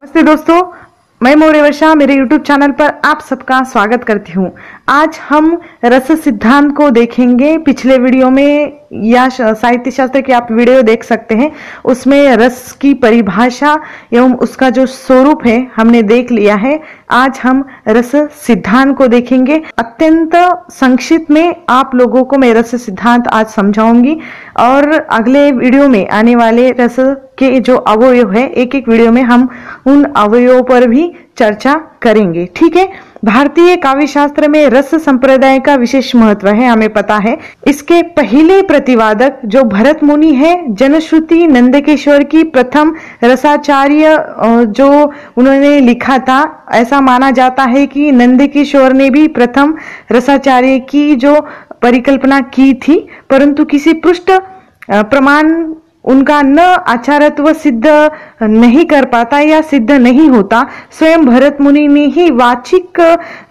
नमस्ते दोस्तों, मैं मौर्य वर्षा मेरे YouTube चैनल पर आप सबका स्वागत करती हूँ। आज हम रस सिद्धांत को देखेंगे। पिछले वीडियो में या साहित्य शास्त्र की आप वीडियो देख सकते हैं, उसमें रस की परिभाषा एवं उसका जो स्वरूप है हमने देख लिया है। आज हम रस सिद्धांत को देखेंगे। अत्यंत संक्षिप्त में आप लोगों को मैं रस सिद्धांत आज समझाऊंगी और अगले वीडियो में आने वाले रस के जो अवयव है, एक एक वीडियो में हम उन अवयवों पर भी चर्चा करेंगे। ठीक है। भारतीय काव्य शास्त्र में रस संप्रदाय का विशेष महत्व है, हमें पता है। इसके पहले प्रतिवादक जो भरत मुनि है, जनश्रुति नंदकेश्वर की प्रथम रसाचार्य जो उन्होंने लिखा था, ऐसा माना जाता है कि नंदकिशोर ने भी प्रथम रसाचार्य की जो परिकल्पना की थी, परंतु किसी पृष्ठ प्रमाण उनका न आचारत्व सिद्ध नहीं कर पाता या सिद्ध नहीं होता। स्वयं भरत मुनि ने ही वाचिक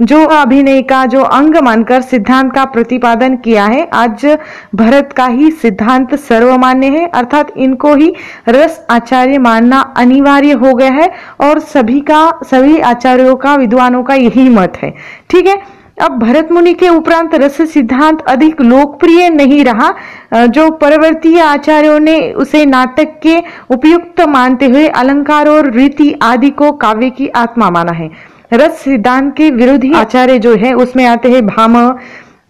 जो अभिनय का जो अंग मानकर सिद्धांत का प्रतिपादन किया है। आज भरत का ही सिद्धांत सर्वमान्य है, अर्थात इनको ही रस आचार्य मानना अनिवार्य हो गया है और सभी आचार्यों का, विद्वानों का यही मत है। ठीक है। अब भरत मुनि के उपरांत रस सिद्धांत अधिक लोकप्रिय नहीं रहा। जो परवर्ती आचार्यों ने उसे नाटक के उपयुक्त मानते हुए अलंकार और रीति आदि को काव्य की आत्मा माना है। रस सिद्धांत के विरोधी आचार्य जो है उसमें आते हैं भामह,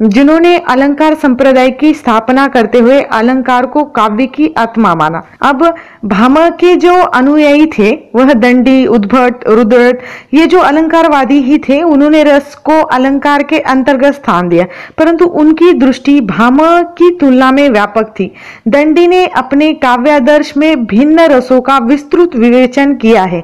जिन्होंने अलंकार संप्रदाय की स्थापना करते हुए अलंकार को काव्य की आत्मा माना। अब भामह के जो अनुयायी थे वह दंडी, उद्भट, रुद्रट, ये जो अलंकारवादी ही थे, उन्होंने रस को अलंकार के अंतर्गत स्थान दिया, परंतु उनकी दृष्टि भामह की तुलना में व्यापक थी। दंडी ने अपने काव्यादर्श में भिन्न रसों का विस्तृत विवेचन किया है।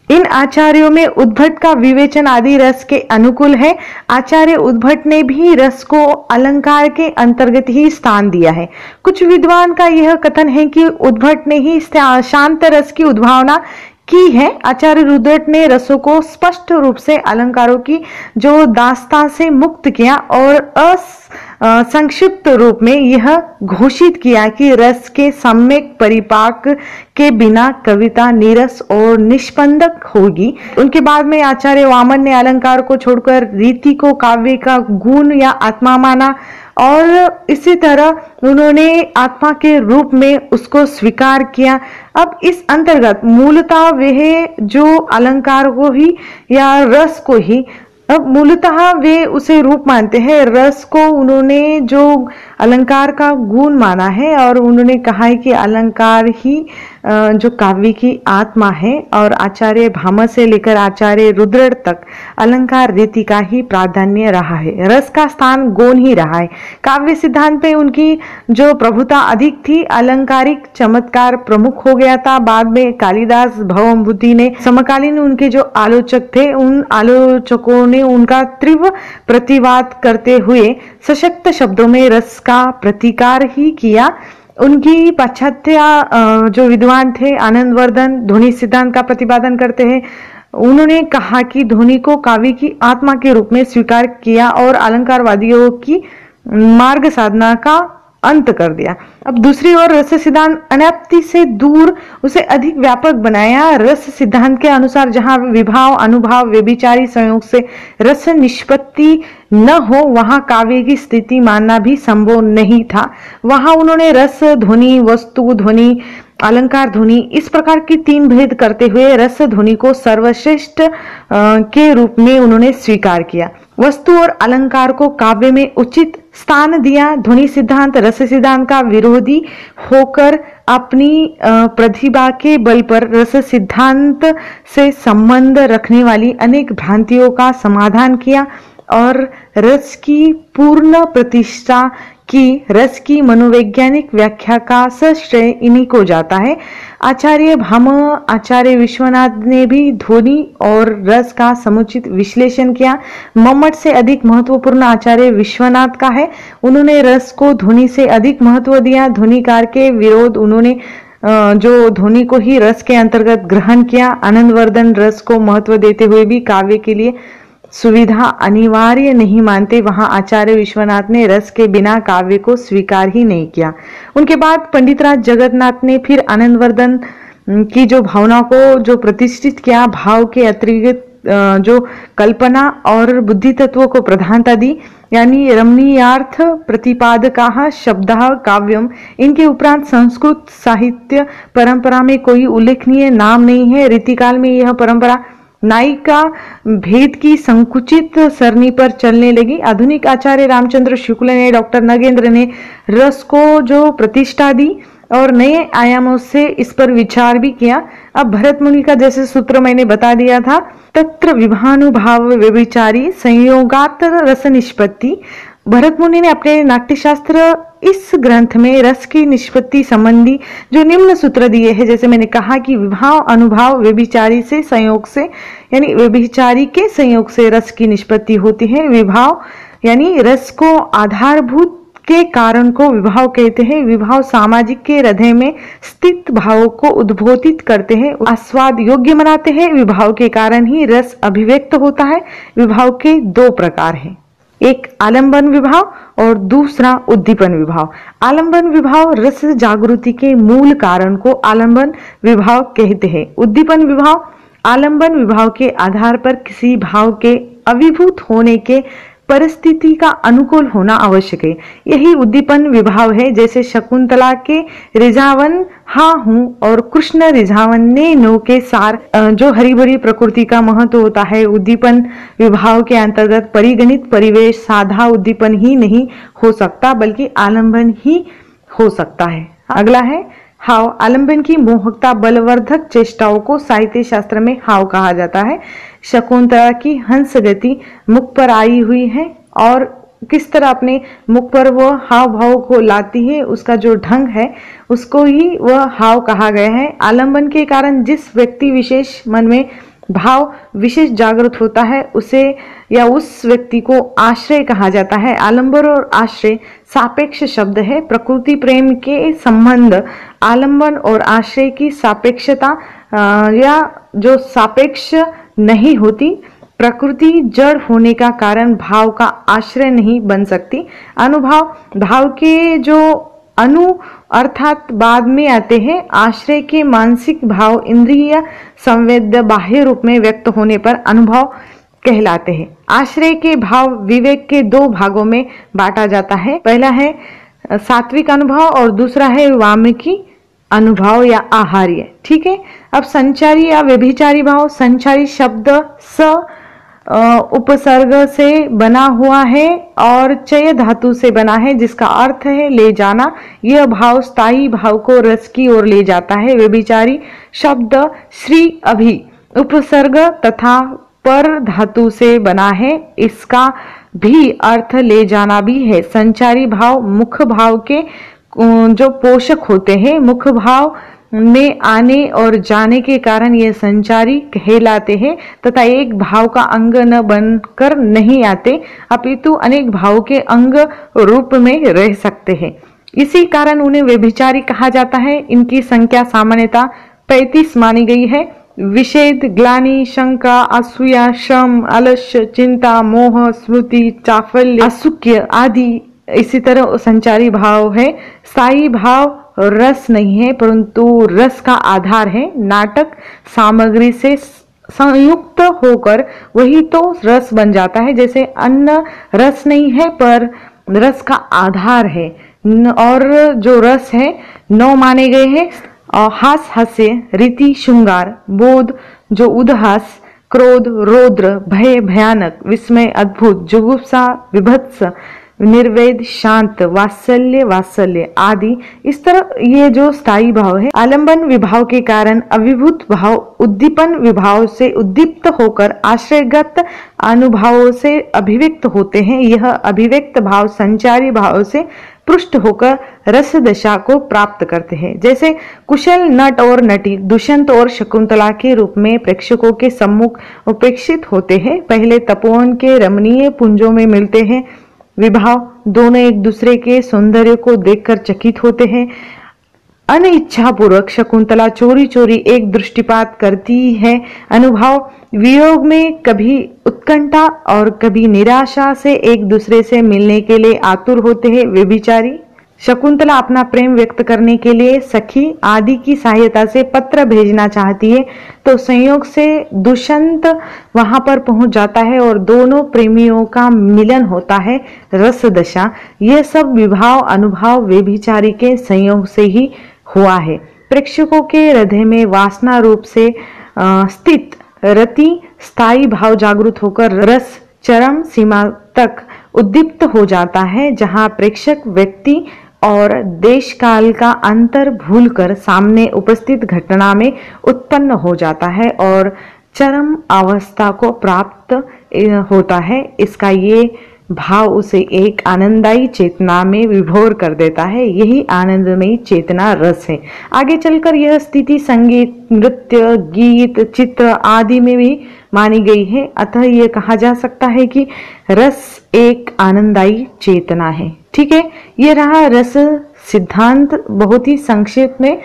इन आचार्यों में उद्भट का विवेचन आदि रस के अनुकूल है। आचार्य उद्भट ने भी रस को अलंकार के अंतर्गत ही स्थान दिया है। कुछ विद्वान का यह कथन है कि उद्भट ने ही शांत रस की उद्भावना की है। आचार्य रुद्रट ने रसों को स्पष्ट रूप से अलंकारों की जो दास्तां से मुक्त किया और संक्षिप्त रूप में यह घोषित किया कि रस के सम्यक परिपाक के बिना कविता नीरस और निष्पंदक होगी। उनके बाद में आचार्य वामन ने अलंकार को छोड़कर रीति को काव्य का गुण या आत्मा माना और इसी तरह उन्होंने आत्मा के रूप में उसको स्वीकार किया। अब इस अंतर्गत मूलतः वह जो अलंकार को ही या रस को ही, अब मूलतः वे उसे रूप मानते हैं। रस को उन्होंने जो अलंकार का गुण माना है और उन्होंने कहा है कि अलंकार ही जो काव्य की आत्मा है। और आचार्य भामह से लेकर आचार्य रुद्रट तक अलंकार रीति का ही प्राधान्य रहा है, रस का स्थान गौण ही रहा है। काव्य सिद्धांत पे उनकी जो प्रभुता अधिक थी, अलंकारिक चमत्कार प्रमुख हो गया था। बाद में कालिदास, भवभूति ने, समकालीन उनके जो आलोचक थे, उन आलोचकों ने उनका तीव्र प्रतिवाद करते हुए सशक्त शब्दों में रस का प्रतिकार ही किया। उनकी पाश्चात्य जो विद्वान थे, आनंदवर्धन, ध्वनि सिद्धांत का प्रतिपादन करते हैं। उन्होंने कहा कि ध्वनि को काव्य की आत्मा के रूप में स्वीकार किया और अलंकारवादियों की मार्ग साधना का अंत कर दिया। अब दूसरी ओर रस सिद्धांत अनाप्ति से दूर उसे अधिक व्यापक बनाया। रस सिद्धांत के अनुसार जहां विभाव, अनुभाव, व्यभिचारी संयोग से रस निष्पत्ति न हो, वहां काव्य की स्थिति मानना भी संभव नहीं था। वहां उन्होंने रस ध्वनि, वस्तु ध्वनि, अलंकार ध्वनि, इस प्रकार की तीन भेद करते हुए रस ध्वनि को सर्वश्रेष्ठ के रूप में उन्होंने स्वीकार किया। वस्तु और अलंकार को काव्य में उचित स्थान दिया। ध्वनि सिद्धांत रस सिद्धांत का विरोधी होकर अपनी प्रतिभा के बल पर रस सिद्धांत से संबंध रखने वाली अनेक भ्रांतियों का समाधान किया और रस की पूर्ण प्रतिष्ठा की। रस की मनोवैज्ञानिक व्याख्या का श्रेय इन्हीं को जाता है। आचार्य भामह, आचार्य विश्वनाथ ने भी ध्वनि और रस का समुचित विश्लेषण किया। मम्मट से अधिक महत्वपूर्ण आचार्य विश्वनाथ का है। उन्होंने रस को ध्वनि से अधिक महत्व दिया। ध्वनिकार के विरोध उन्होंने जो ध्वनि को ही रस के अंतर्गत ग्रहण किया। आनंदवर्धन रस को महत्व देते हुए भी काव्य के लिए सुविधा अनिवार्य नहीं मानते। वहां आचार्य विश्वनाथ ने रस के बिना काव्य को स्वीकार ही नहीं किया। उनके बाद पंडितराज जगन्नाथ ने फिर आनंदवर्धन की जो भावना को जो प्रतिष्ठित किया, भाव के अतिरिक्त जो कल्पना और बुद्धि तत्वों को प्रधानता दी, यानी रमणीयार्थ प्रतिपादकाः शब्दः काव्यम। इनके उपरांत संस्कृत साहित्य परंपरा में कोई उल्लेखनीय नाम नहीं है। रीतिकाल में यह परंपरा नायिका भेद की संकुचित सरणी पर चलने लगी। आधुनिक आचार्य रामचंद्र शुक्ल ने, डॉक्टर नगेंद्र ने रस को जो प्रतिष्ठा दी और नए आयामों से इस पर विचार भी किया। अब भरत मुनि का जैसे सूत्र मैंने बता दिया था, तत्र विभानुभाव व्यभिचारी संयोगात रस निष्पत्ति। भरत मुनि ने अपने नाट्यशास्त्र इस ग्रंथ में रस की निष्पत्ति संबंधी जो निम्न सूत्र दिए हैं, जैसे मैंने कहा कि विभाव अनुभाव व्यभिचारी से संयोग से, यानी व्यभिचारी के संयोग से रस की निष्पत्ति होती है। विभाव यानी रस को आधारभूत के कारण को विभाव कहते हैं। विभाव सामाजिक के हृदय में स्थित भावों को उद्बोधित करते हैं, आस्वाद योग्य बनाते हैं। विभाव के कारण ही रस अभिव्यक्त होता है। विभाव के दो प्रकार हैं, एक आलंबन विभाव और दूसरा उद्दीपन विभाव। आलंबन विभाव रस जागृति के मूल कारण को आलंबन विभाव कहते हैं। उद्दीपन विभाव आलंबन विभाव के आधार पर किसी भाव के अभिभूत होने के परिस्थिति का अनुकूल होना आवश्यक है, यही उद्दीपन विभाव है। जैसे शकुंतला के रिझावन हाँ हूं और कृष्ण रिझावन ने नो के सार, जो हरी भरी प्रकृति का महत्व होता है। उद्दीपन विभाव के अंतर्गत परिगणित परिवेश साधा उद्दीपन ही नहीं हो सकता, बल्कि आलंबन ही हो सकता है। अगला है हाव। आलंबन की मोहकता बलवर्धक चेष्टाओं को साहित्य शास्त्र में हाव कहा जाता है। शकुंतला की हंस गति मुख पर आई हुई है और किस तरह अपने मुख पर वह हाव भाव को लाती है, उसका जो ढंग है उसको ही वह हाव कहा गया है। आलंबन के कारण जिस व्यक्ति विशेष मन में भाव विशेष जागृत होता है उसे या उस व्यक्ति को आश्रय कहा जाता है। आलंबन और आश्रय सापेक्ष शब्द है। प्रकृति प्रेम के संबंध आलंबन और आश्रय की सापेक्षता या जो सापेक्ष नहीं होती। प्रकृति जड़ होने का कारण भाव का आश्रय नहीं बन सकती। अनुभाव भाव के जो अनु अर्थात बाद में आते हैं। आश्रय के मानसिक भाव इंद्रिय संवेद्य बाह्य रूप में व्यक्त होने पर अनुभव कहलाते हैं। आश्रय के भाव विवेक के दो भागों में बांटा जाता है। पहला है सात्विक अनुभव और दूसरा है वामिकी अनुभव या आहार्य। ठीक है। अब संचारी या व्यभिचारी भाव। संचारी शब्द स उपसर्ग से बना हुआ है और चय धातु से बना है, जिसका अर्थ है ले जाना। यह भाव स्थायी भाव को रस की ओर ले जाता है। व्यभिचारी शब्द श्री अभि उपसर्ग तथा पर धातु से बना है, इसका भी अर्थ ले जाना भी है। संचारी भाव मुख भाव के जो पोषक होते हैं, मुख भाव में आने और जाने के कारण ये संचारी कहलाते हैं तथा एक भाव का अंग न बनकर नहीं आते, अपितु अनेक भाव के अंग रूप में रह सकते हैं। इसी कारण उन्हें व्यभिचारी कहा जाता है। इनकी संख्या सामान्यतः 35 मानी गई है। विषेद, ग्लानि, शंका, असूया, श्रम, आलस्य, चिंता, मोह, स्मृति, चाफल्य, असुख्य आदि इसी तरह संचारी भाव है। स्थायी भाव रस नहीं है परंतु रस का आधार है। नाटक सामग्री से संयुक्त होकर वही तो रस बन जाता है। जैसे अन्न रस नहीं है पर रस का आधार है और जो रस है 9 माने गए हैं। हास हास्य, रीति श्रृंगार, बोध जो उदहास, क्रोध रौद्र, भय भयानक, विस्मय अद्भुत, जुगुप्सा विभत्स, निर्वेद शांत, वात्सल्य वात्सल्य आदि। इस तरह ये जो स्थायी भाव है। आलंबन विभाव के कारण अभिभूत भाव उद्दीपन विभाव से उद्दीप्त होकर आश्रयगत अनुभावों से अभिव्यक्त होते हैं। यह अभिव्यक्त भाव संचारी भाव से पृष्ठ होकर रस दशा को प्राप्त करते हैं। जैसे कुशल नट और नटी दुष्यंत और शकुंतला के रूप में प्रेक्षकों के सम्मुख उपेक्षित होते हैं। पहले तपोवन के रमणीय पुंजों में मिलते हैं। विभाव दोनों एक दूसरे के सौंदर्य को देखकर चकित होते हैं। अनिच्छा पूर्वक शकुंतला चोरी चोरी एक दृष्टिपात करती है। अनुभाव वियोग में कभी उत्कंठा और कभी निराशा से एक दूसरे से मिलने के लिए आतुर होते हैं। व्यभिचारी शकुंतला अपना प्रेम व्यक्त करने के लिए सखी आदि की सहायता से पत्र भेजना चाहती है, तो संयोग से दुष्यंत वहां पर पहुंच जाता है और दोनों प्रेमियों का मिलन होता है। रस दशा, यह सब विभाव अनुभाव व्यभिचारी के संयोग से ही हुआ है। प्रेक्षकों के हृदय में वासना रूप से स्थित रति स्थायी भाव जागृत होकर रस चरम सीमा तक उद्दीप्त हो जाता है, जहां प्रेक्षक व्यक्ति और देश काल का अंतर भूलकर सामने उपस्थित घटना में उत्पन्न हो जाता है और चरम अवस्था को प्राप्त होता है। इसका ये भाव उसे एक आनंददायी चेतना में विभोर कर देता है। यही आनंदमयी चेतना रस है। आगे चलकर यह स्थिति संगीत, नृत्य, गीत, चित्र आदि में भी मानी गई है। अतः यह कहा जा सकता है कि रस एक आनंददायी चेतना है। ठीक है, ये रहा रस सिद्धांत बहुत ही संक्षेप में।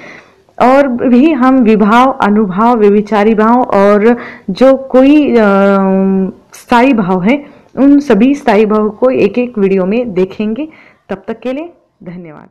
और भी हम विभाव, अनुभाव, व्यभिचारी भाव और जो कोई स्थायी भाव है, उन सभी स्थायी भाव को एक एक वीडियो में देखेंगे। तब तक के लिए धन्यवाद।